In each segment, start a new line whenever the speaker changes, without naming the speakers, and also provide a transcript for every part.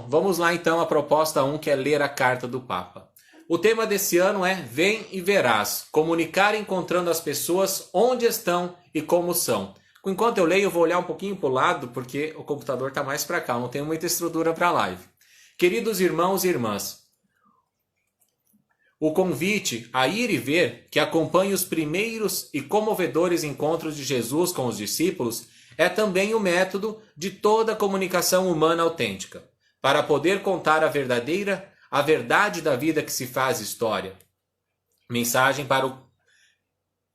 Bom, vamos lá então à proposta 1, que é ler a carta do Papa. O tema desse ano é Vem e Verás, comunicar encontrando as pessoas onde estão e como são. Enquanto eu leio, eu vou olhar um pouquinho para o lado, porque o computador está mais para cá, eu não tenho muita estrutura para a live. Queridos irmãos e irmãs, o convite a ir e ver, que acompanha os primeiros e comovedores encontros de Jesus com os discípulos, é também o método de toda comunicação humana autêntica, para poder contar a verdade da vida que se faz história. Mensagem para o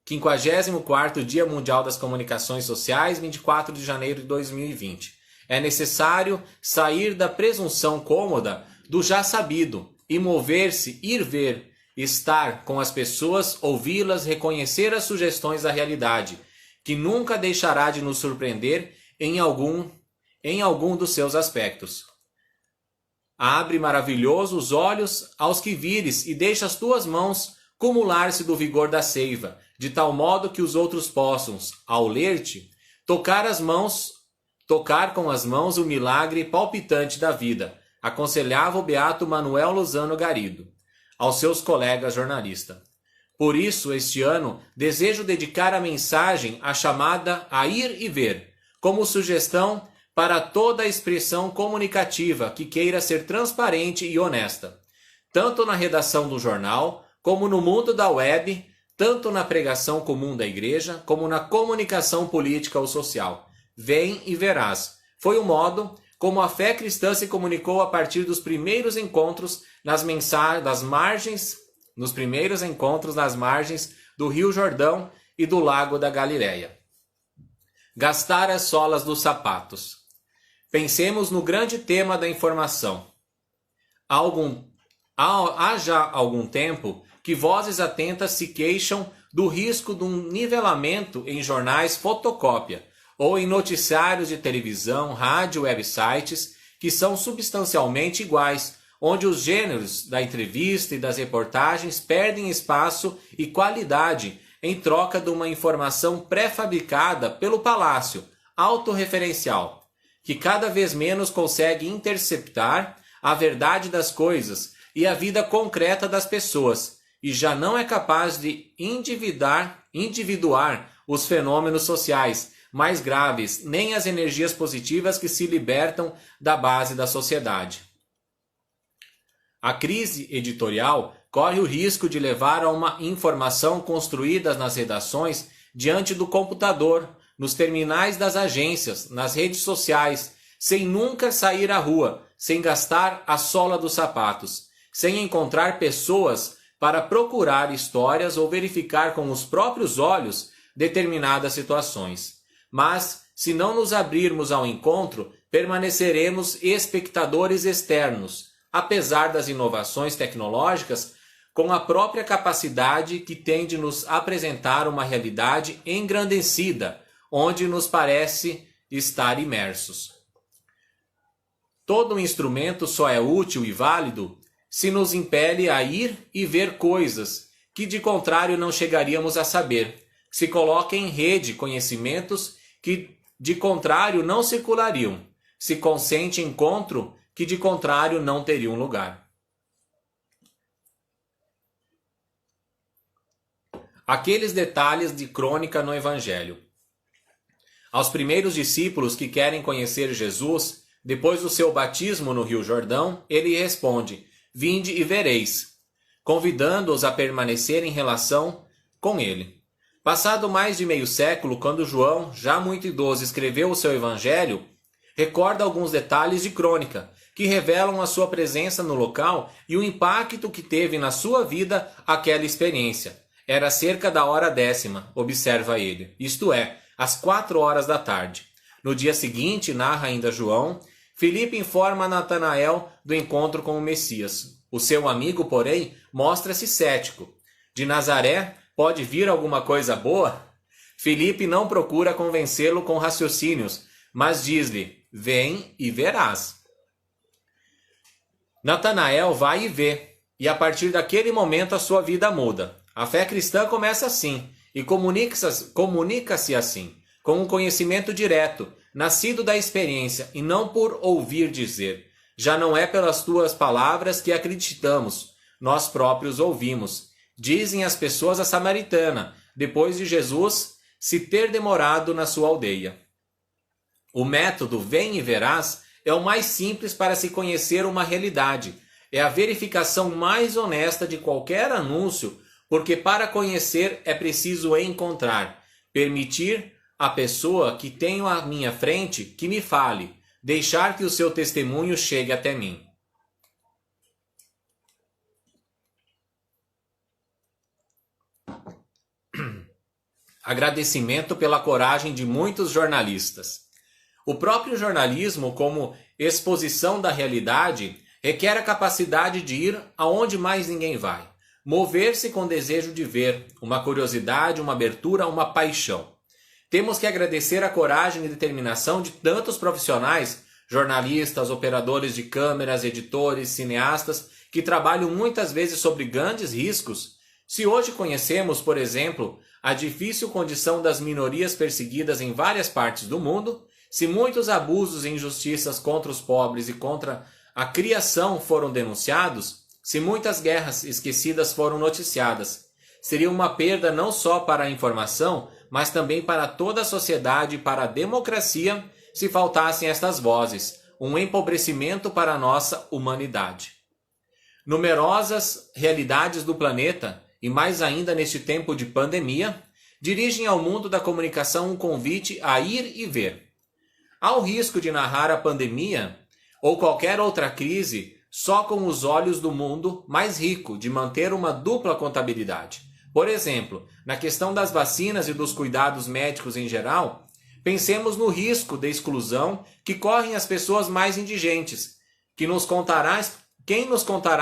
54º Dia Mundial das Comunicações Sociais, 24 de janeiro de 2020. É necessário sair da presunção cômoda do já sabido e mover-se, ir ver, estar com as pessoas, ouvi-las, reconhecer as sugestões da realidade, que nunca deixará de nos surpreender em algum dos seus aspectos. Abre maravilhoso os olhos aos que vires e deixa as tuas mãos cumular-se do vigor da seiva, de tal modo que os outros possam, ao ler-te, tocar com as mãos o milagre palpitante da vida, aconselhava o beato Manuel Lozano Garrido aos seus colegas jornalistas. Por isso, este ano, desejo dedicar a mensagem à chamada a ir e ver, como sugestão para toda a expressão comunicativa que queira ser transparente e honesta, tanto na redação do jornal, como no mundo da web, tanto na pregação comum da igreja, como na comunicação política ou social. Vem e verás. Foi o modo como a fé cristã se comunicou a partir dos primeiros encontros nas margens do Rio Jordão e do Lago da Galileia. Gastar as solas dos sapatos. Pensemos no grande tema da informação. Há já algum tempo que vozes atentas se queixam do risco de um nivelamento em jornais fotocópia ou em noticiários de televisão, rádio, websites, que são substancialmente iguais, onde os gêneros da entrevista e das reportagens perdem espaço e qualidade em troca de uma informação pré-fabricada pelo palácio, autorreferencial, que cada vez menos consegue interceptar a verdade das coisas e a vida concreta das pessoas, e já não é capaz de individuar os fenômenos sociais mais graves, nem as energias positivas que se libertam da base da sociedade. A crise editorial corre o risco de levar a uma informação construída nas redações diante do computador, nos terminais das agências, nas redes sociais, sem nunca sair à rua, sem gastar a sola dos sapatos, sem encontrar pessoas para procurar histórias ou verificar com os próprios olhos determinadas situações. Mas, se não nos abrirmos ao encontro, permaneceremos espectadores externos, apesar das inovações tecnológicas, com a própria capacidade que tem de nos apresentar uma realidade engrandecida, onde nos parece estar imersos. Todo instrumento só é útil e válido se nos impele a ir e ver coisas que de contrário não chegaríamos a saber, se coloca em rede conhecimentos que de contrário não circulariam, se consente encontro que de contrário não teriam lugar. Aqueles detalhes de crônica no Evangelho. Aos primeiros discípulos que querem conhecer Jesus, depois do seu batismo no Rio Jordão, ele responde: Vinde e vereis, convidando-os a permanecer em relação com ele. Passado mais de meio século, quando João, já muito idoso, escreveu o seu evangelho, recorda alguns detalhes de crônica, que revelam a sua presença no local e o impacto que teve na sua vida aquela experiência. Era cerca da hora 10ª, observa ele, isto é, às 4 horas da tarde. No dia seguinte, narra ainda João, Filipe informa Natanael do encontro com o Messias. O seu amigo, porém, mostra-se cético. De Nazaré pode vir alguma coisa boa? Filipe não procura convencê-lo com raciocínios, mas diz-lhe: vem e verás. Natanael vai e vê, e a partir daquele momento a sua vida muda. A fé cristã começa assim, e comunica-se assim, com um conhecimento direto, nascido da experiência e não por ouvir dizer. Já não é pelas tuas palavras que acreditamos, nós próprios ouvimos. Dizem as pessoas à samaritana, depois de Jesus se ter demorado na sua aldeia. O método vem e verás é o mais simples para se conhecer uma realidade. É a verificação mais honesta de qualquer anúncio, porque para conhecer é preciso encontrar, permitir à pessoa que tenho à minha frente que me fale, deixar que o seu testemunho chegue até mim. Agradecimento pela coragem de muitos jornalistas. O próprio jornalismo, como exposição da realidade, requer a capacidade de ir aonde mais ninguém vai, mover-se com desejo de ver, uma curiosidade, uma abertura, uma paixão. Temos que agradecer a coragem e determinação de tantos profissionais, jornalistas, operadores de câmeras, editores, cineastas, que trabalham muitas vezes sobre grandes riscos. Se hoje conhecemos, por exemplo, a difícil condição das minorias perseguidas em várias partes do mundo, se muitos abusos e injustiças contra os pobres e contra a criação foram denunciados, se muitas guerras esquecidas foram noticiadas, seria uma perda não só para a informação, mas também para toda a sociedade e para a democracia se faltassem estas vozes, um empobrecimento para a nossa humanidade. Numerosas realidades do planeta, e mais ainda neste tempo de pandemia, dirigem ao mundo da comunicação um convite a ir e ver. Há o risco de narrar a pandemia ou qualquer outra crise só com os olhos do mundo mais rico, de manter uma dupla contabilidade. Por exemplo, na questão das vacinas e dos cuidados médicos em geral, pensemos no risco de exclusão que correm as pessoas mais indigentes. Quem nos contará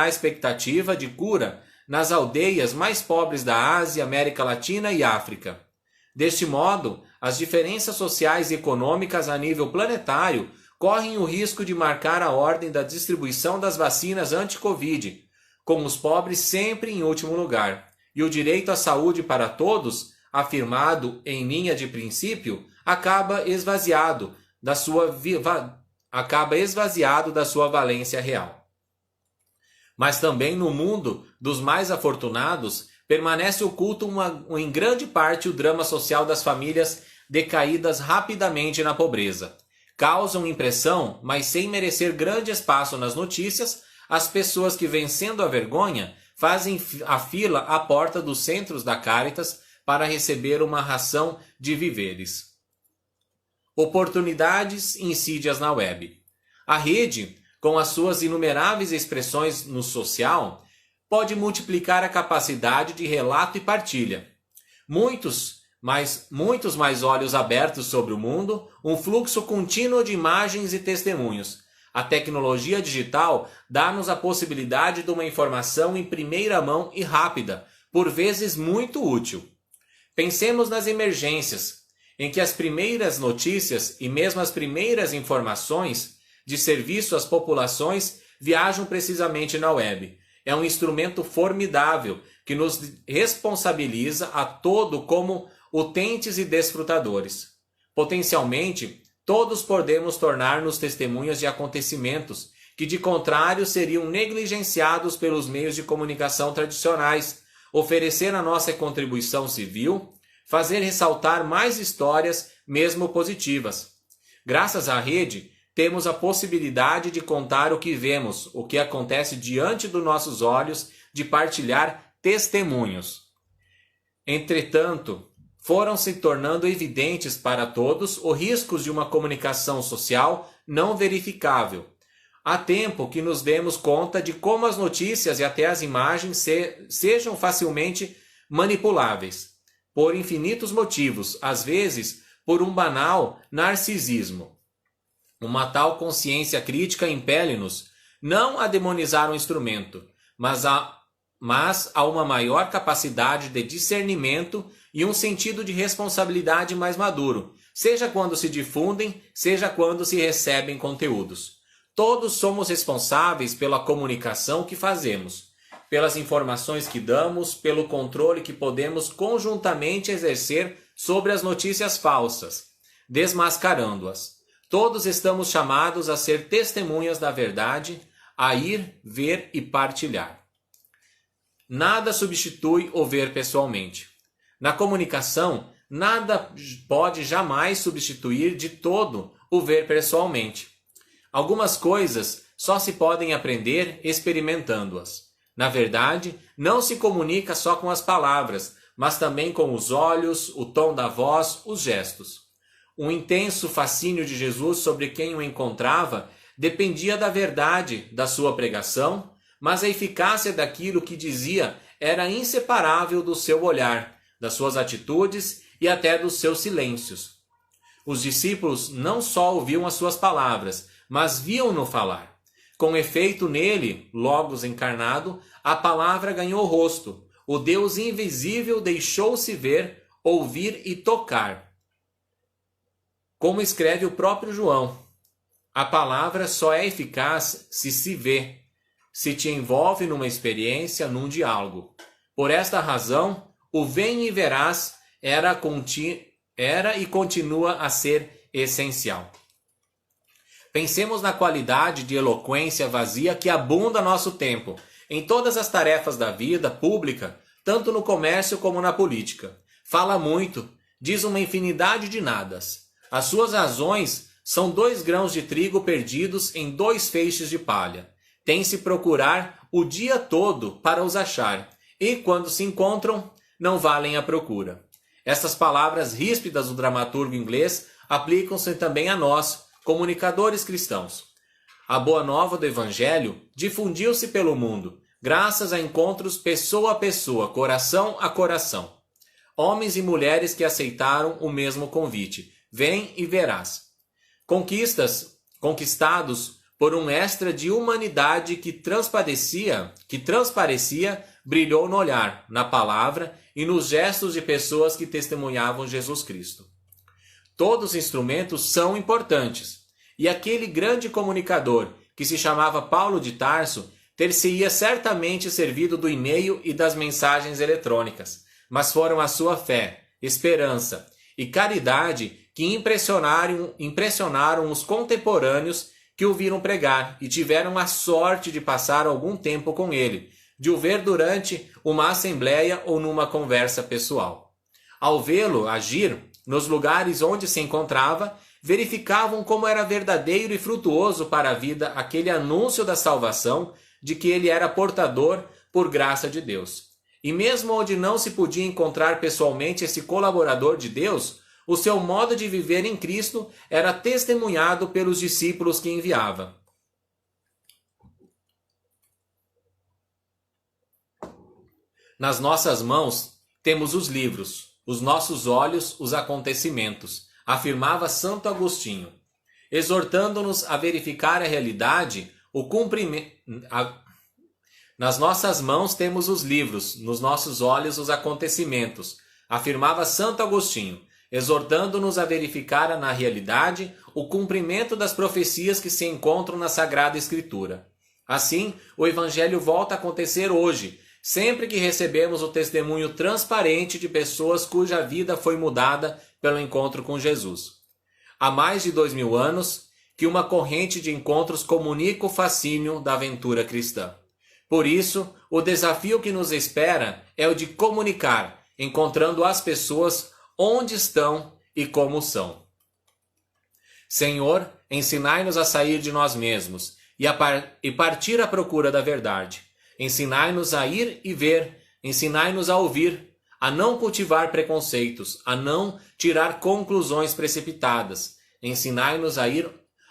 a expectativa de cura nas aldeias mais pobres da Ásia, América Latina e África? Deste modo, as diferenças sociais e econômicas a nível planetário correm o risco de marcar a ordem da distribuição das vacinas anti-Covid, com os pobres sempre em último lugar. E o direito à saúde para todos, afirmado em linha de princípio, acaba esvaziado da sua valência real. Mas também no mundo dos mais afortunados, permanece oculto em grande parte o drama social das famílias decaídas rapidamente na pobreza. Causam impressão, mas sem merecer grande espaço nas notícias, as pessoas que, vencendo a vergonha, fazem a fila à porta dos centros da Caritas para receber uma ração de víveres. Oportunidades e insídias na web. A rede, com as suas inumeráveis expressões no social, pode multiplicar a capacidade de relato e partilha. Muitos mais olhos abertos sobre o mundo, um fluxo contínuo de imagens e testemunhos. A tecnologia digital dá-nos a possibilidade de uma informação em primeira mão e rápida, por vezes muito útil. Pensemos nas emergências, em que as primeiras notícias e mesmo as primeiras informações de serviço às populações viajam precisamente na web. É um instrumento formidável que nos responsabiliza a todo como utentes e desfrutadores. Potencialmente, todos podemos tornar-nos testemunhas de acontecimentos que, de contrário, seriam negligenciados pelos meios de comunicação tradicionais, oferecer a nossa contribuição civil, fazer ressaltar mais histórias, mesmo positivas. Graças à rede, temos a possibilidade de contar o que vemos, o que acontece diante dos nossos olhos, de partilhar testemunhos. Entretanto, foram se tornando evidentes para todos os riscos de uma comunicação social não verificável. Há tempo que nos demos conta de como as notícias e até as imagens sejam facilmente manipuláveis, por infinitos motivos, às vezes por um banal narcisismo. Uma tal consciência crítica impele-nos não a demonizar o instrumento, mas a uma maior capacidade de discernimento e um sentido de responsabilidade mais maduro, seja quando se difundem, seja quando se recebem conteúdos. Todos somos responsáveis pela comunicação que fazemos, pelas informações que damos, pelo controle que podemos conjuntamente exercer sobre as notícias falsas, desmascarando-as. Todos estamos chamados a ser testemunhas da verdade, a ir, ver e partilhar. Nada substitui o ver pessoalmente. Na comunicação, nada pode jamais substituir de todo o ver pessoalmente. Algumas coisas só se podem aprender experimentando-as. Na verdade, não se comunica só com as palavras, mas também com os olhos, o tom da voz, os gestos. O intenso fascínio de Jesus sobre quem o encontrava dependia da verdade da sua pregação, mas a eficácia daquilo que dizia era inseparável do seu olhar, das suas atitudes e até dos seus silêncios. Os discípulos não só ouviam as suas palavras, mas viam-no falar. Com efeito nele, Logos encarnado, a palavra ganhou rosto. O Deus invisível deixou-se ver, ouvir e tocar. Como escreve o próprio João, a palavra só é eficaz se se vê, se te envolve numa experiência, num diálogo. Por esta razão, o vem e verás era e continua a ser essencial. Pensemos na qualidade de eloquência vazia que abunda nosso tempo, em todas as tarefas da vida pública, tanto no comércio como na política. Fala muito, diz uma infinidade de nadas. As suas razões são 2 grãos de trigo perdidos em 2 feixes de palha. Tem-se procurar o dia todo para os achar, e quando se encontram, não valem a procura. Estas palavras ríspidas do dramaturgo inglês aplicam-se também a nós, comunicadores cristãos. A boa nova do Evangelho difundiu-se pelo mundo, graças a encontros pessoa a pessoa, coração a coração. Homens e mulheres que aceitaram o mesmo convite. Vem e verás. Conquistados por um extra de humanidade que transparecia, brilhou no olhar, na palavra e nos gestos de pessoas que testemunhavam Jesus Cristo. Todos os instrumentos são importantes, e aquele grande comunicador, que se chamava Paulo de Tarso, ter-se-ia certamente servido do e-mail e das mensagens eletrônicas, mas foram a sua fé, esperança e caridade que impressionaram os contemporâneos que o viram pregar e tiveram a sorte de passar algum tempo com ele, de o ver durante uma assembleia ou numa conversa pessoal. Ao vê-lo agir nos lugares onde se encontrava, verificavam como era verdadeiro e frutuoso para a vida aquele anúncio da salvação de que ele era portador por graça de Deus. E mesmo onde não se podia encontrar pessoalmente esse colaborador de Deus, o seu modo de viver em Cristo era testemunhado pelos discípulos que enviava. Nas nossas mãos temos os livros, os nossos olhos os acontecimentos, afirmava Santo Agostinho, exortando-nos a verificar a realidade, o cumprimento. Nas nossas mãos temos os livros, nos nossos olhos os acontecimentos, afirmava Santo Agostinho, exortando-nos a verificar na realidade o cumprimento das profecias que se encontram na Sagrada Escritura. Assim, o Evangelho volta a acontecer hoje, sempre que recebemos o testemunho transparente de pessoas cuja vida foi mudada pelo encontro com Jesus. Há mais de 2000 anos que uma corrente de encontros comunica o fascínio da aventura cristã. Por isso, o desafio que nos espera é o de comunicar, encontrando as pessoas onde estão e como são. Senhor, ensinai-nos a sair de nós mesmos e partir à procura da verdade. Ensinai-nos a ir e ver, ensinai-nos a ouvir, a não cultivar preconceitos, a não tirar conclusões precipitadas. Ensinai-nos a ir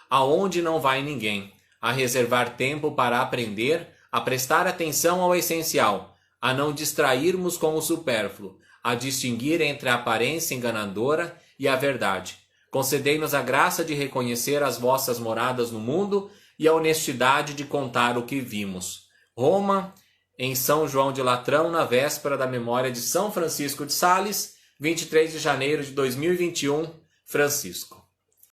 aonde não vai ninguém, a reservar tempo para aprender, a prestar atenção ao essencial, a não distrairmos com o supérfluo, a distinguir entre a aparência enganadora e a verdade. Concedei-nos a graça de reconhecer as vossas moradas no mundo e a honestidade de contar o que vimos. Roma, em São João de Latrão, na véspera da memória de São Francisco de Sales, 23 de janeiro de 2021, Francisco.